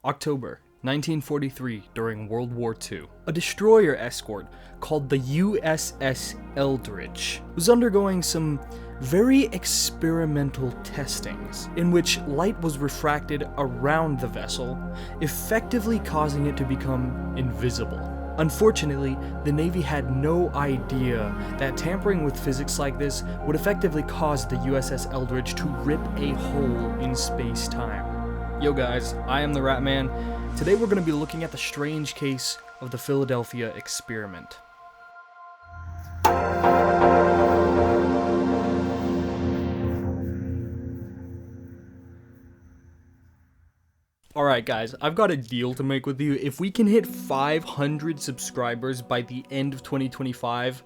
October 1943, during World War II. A destroyer escort called the USS Eldridge was undergoing some very experimental testings in which light was refracted around the vessel, effectively causing it to become invisible. Unfortunately, the Navy had no idea that tampering with physics like this would effectively cause the USS Eldridge to rip a hole in space-time. Yo guys, I am the Rat Man. Today we're going to be looking at the strange case of the Philadephia experiment. Alright guys, I've got a deal to make with you. If we can hit 500 subscribers by the end of 2025,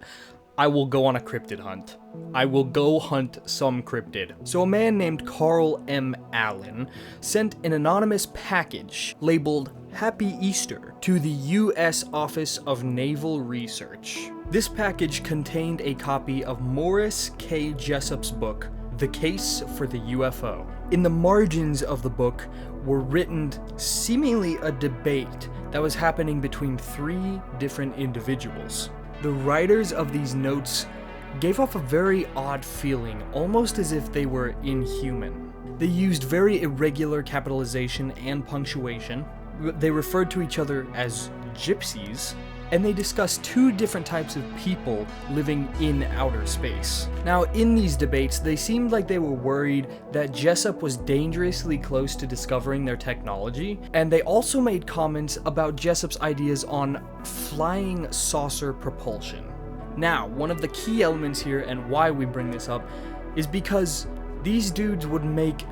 I will go on a cryptid hunt. I will go hunt some cryptid. So a man named Carl M. Allen sent an anonymous package labeled Happy Easter to the U.S. Office of Naval Research. This package contained a copy of Morris K. Jessup's book, The Case for the UFO. In the margins of the book were written seemingly a debate that was happening between three different individuals. The writers of these notes gave off a very odd feeling, almost as if they were inhuman. They used very irregular capitalization and punctuation. They referred to each other as gypsies, and they discussed two different types of people living in outer space. Now, in these debates, they seemed like they were worried that Jessup was dangerously close to discovering their technology, and they also made comments about Jessup's ideas on flying saucer propulsion. Now, one of the key elements here, and why we bring this up, is because these dudes would make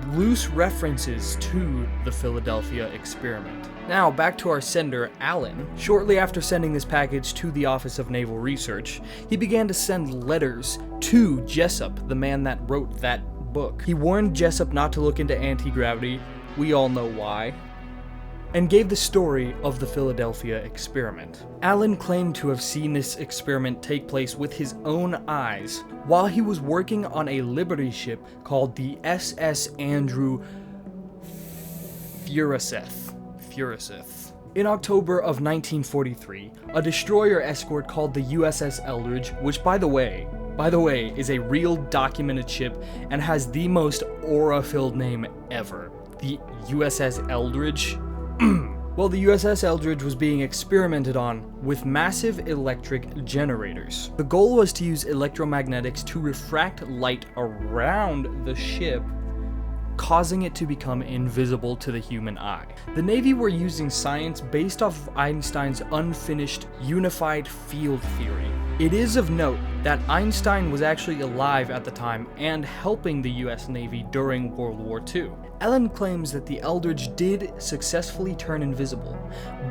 loose references to the Philadephia experiment. Now, back to our sender, Allen. Shortly after sending this package to the Office of Naval Research, he began to send letters to Jessup, the man that wrote that book. He warned Jessup not to look into anti-gravity, we all know why, and gave the story of the Philadephia experiment. Allen claimed to have seen this experiment take place with his own eyes while he was working on a Liberty ship called the SS Andrew Furuseth. In October of 1943, a destroyer escort called the USS Eldridge, which by the way, is a real documented ship and has the most aura-filled name ever. The USS Eldridge? Well, the USS Eldridge was being experimented on with massive electric generators. The goal was to use electromagnetics to refract light around the ship, causing it to become invisible to the human eye. The Navy were using science based off of Einstein's unfinished unified field theory. It is of note that Einstein was actually alive at the time and helping the US Navy during World War II. Allen claims that the Eldridge did successfully turn invisible,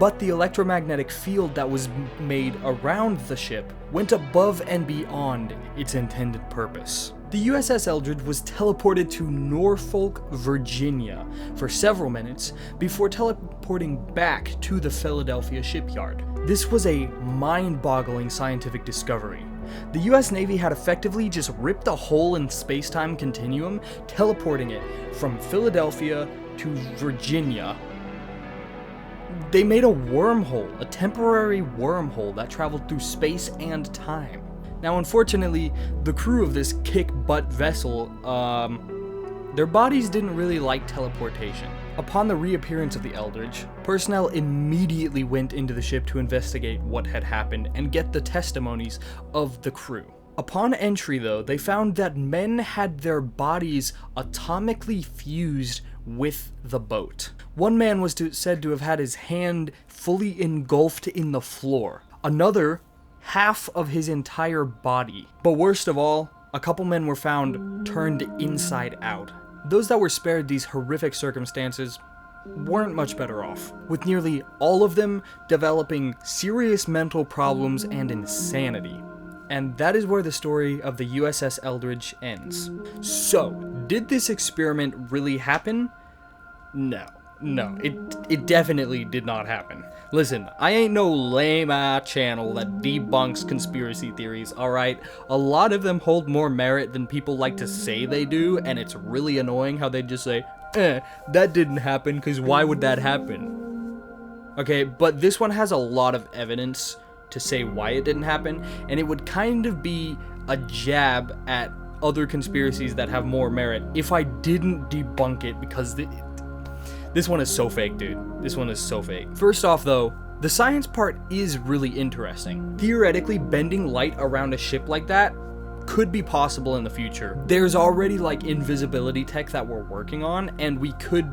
but the electromagnetic field that was made around the ship went above and beyond its intended purpose. The USS Eldridge was teleported to Norfolk, Virginia for several minutes before teleporting back to the Philadephia shipyard. This was a mind-boggling scientific discovery. The US Navy had effectively just ripped a hole in space-time continuum, teleporting it from Philadelphia to Virginia. They made a wormhole, a temporary wormhole that traveled through space and time. Now, unfortunately, the crew of this kick-butt vessel, their bodies didn't really like teleportation. Upon the reappearance of the Eldridge, personnel immediately went into the ship to investigate what had happened and get the testimonies of the crew. Upon entry, though, they found that men had their bodies atomically fused with the boat. One man was said to have had his hand fully engulfed in the floor. Another, half of his entire body. But worst of all, a couple men were found turned inside out. Those that were spared these horrific circumstances weren't much better off, with nearly all of them developing serious mental problems and insanity. And that is where the story of the USS Eldridge ends. So, did this experiment really happen? No, it definitely did not happen. Listen, I ain't no lame-ass channel that debunks conspiracy theories, alright? A lot of them hold more merit than people like to say they do, and it's really annoying how they just say, that didn't happen, because why would that happen? Okay, but this one has a lot of evidence to say why it didn't happen, and it would kind of be a jab at other conspiracies that have more merit if I didn't debunk it, because this one is so fake, dude. This one is so fake. First off, though, the science part is really interesting. Theoretically, bending light around a ship like that could be possible in the future. There's already like invisibility tech that we're working on, and we could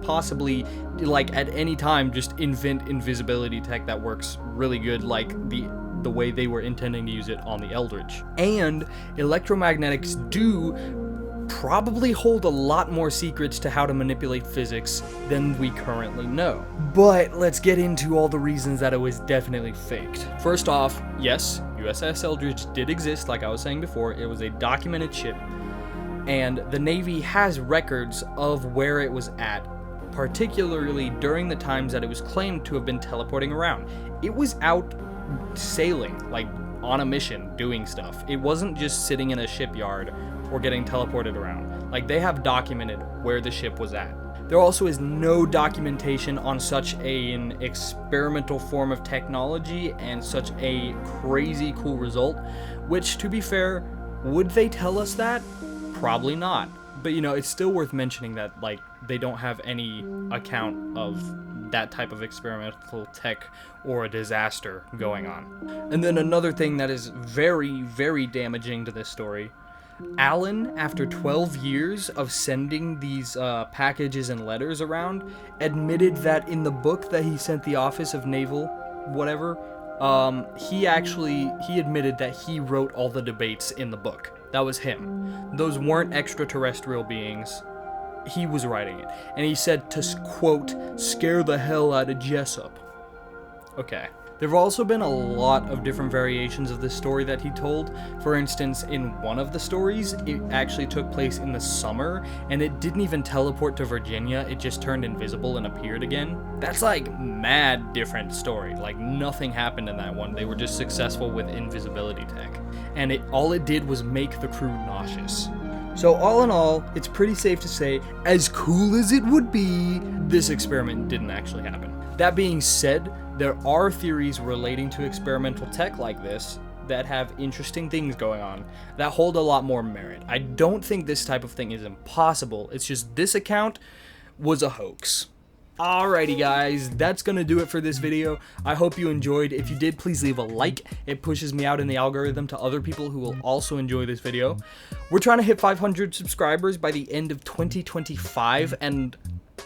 possibly, like, at any time just invent invisibility tech that works really good, like the way they were intending to use it on the Eldridge. And electromagnetics do probably hold a lot more secrets to how to manipulate physics than we currently know. But let's get into all the reasons that it was definitely faked. First off, yes, USS Eldridge did exist, like I was saying before. It was a documented ship, and the Navy has records of where it was at, particularly during the times that it was claimed to have been teleporting around. It was out sailing, like on a mission, doing stuff. It wasn't just sitting in a shipyard or getting teleported around. Like, they have documented where the ship was at. There also is no documentation on such an experimental form of technology and such a crazy cool result, which, to be fair, would they tell us that? Probably not. But, you know, it's still worth mentioning that, like, they don't have any account of that type of experimental tech or a disaster going on. And then another thing that is very, very damaging to this story: Allen, after 12 years of sending these packages and letters around, admitted that in the book that he sent the Office of Naval whatever, he admitted that he wrote all the debates in the book. That was him. Those weren't extraterrestrial beings. He was writing it. And he said to, quote, scare the hell out of Jessup. Okay. There have also been a lot of different variations of this story that he told. For instance, in one of the stories, it actually took place in the summer, and it didn't even teleport to Virginia, it just turned invisible and appeared again. That's like mad different story. Like, nothing happened in that one. They were just successful with invisibility tech. And all it did was make the crew nauseous. So all in all, it's pretty safe to say, as cool as it would be, this experiment didn't actually happen. That being said, there are theories relating to experimental tech like this that have interesting things going on that hold a lot more merit. I don't think this type of thing is impossible. It's just this account was a hoax. Alrighty guys, that's gonna do it for this video. I hope you enjoyed. If you did, please leave a like. It pushes me out in the algorithm to other people who will also enjoy this video. We're trying to hit 500 subscribers by the end of 2025, and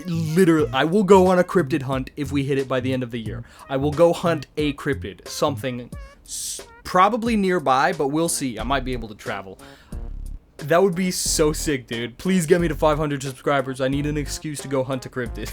literally, I will go on a cryptid hunt if we hit it by the end of the year. I will go hunt a cryptid, something probably nearby, but we'll see. I might be able to travel. That would be so sick, dude. Please get me to 500 subscribers. I need an excuse to go hunt a cryptid.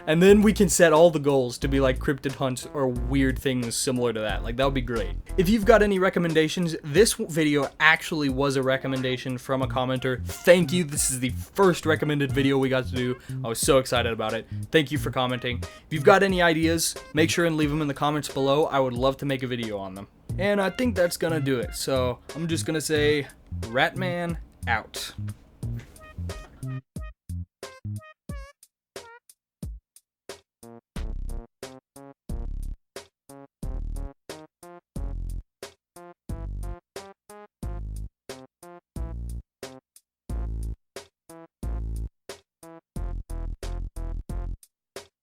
And then we can set all the goals to be like cryptid hunts or weird things similar to that. Like, that would be great. If you've got any recommendations, this video actually was a recommendation from a commenter. Thank you. This is the first recommended video we got to do. I was so excited about it. Thank you for commenting. If you've got any ideas, make sure and leave them in the comments below. I would love to make a video on them. And I think that's gonna do it. So I'm just gonna say, Ratman out.